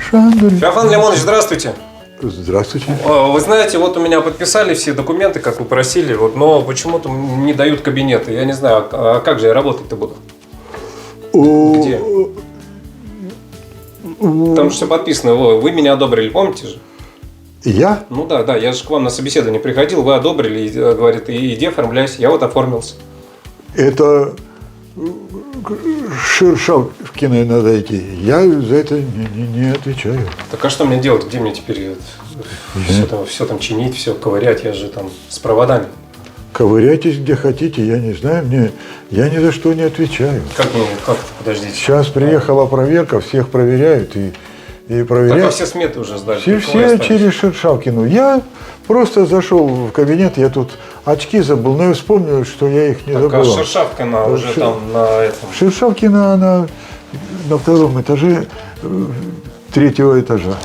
Шандурин. Феофан Леонович, здравствуйте. Здравствуйте. Вы знаете, вот у меня подписали все документы, как вы просили, вот, но почему-то не дают кабинеты. Я не знаю, а как же я работать-то буду? Где? Там же все подписано. Вы меня одобрили, помните же? Я? Ну да, я же к вам на собеседование приходил, вы одобрили, и, говорит, иди оформляйся. Я вот оформился. Это Шершавкиной надо идти. Я за это не отвечаю. Так а что мне делать? Где мне теперь все там чинить, все ковырять? Я же там с проводами. Ковыряйтесь где хотите, я не знаю, я ни за что не отвечаю. Как подождите? Сейчас приехала проверка, всех проверяют и проверяют. Так, а все сметы уже сдали. Все через Шершавкину. Я просто зашел в кабинет, я тут очки забыл, но я вспомнил, что я их не забыл. А Шершавкина уже там на этом. Шершавкина, она на втором этаже 3-го этажа.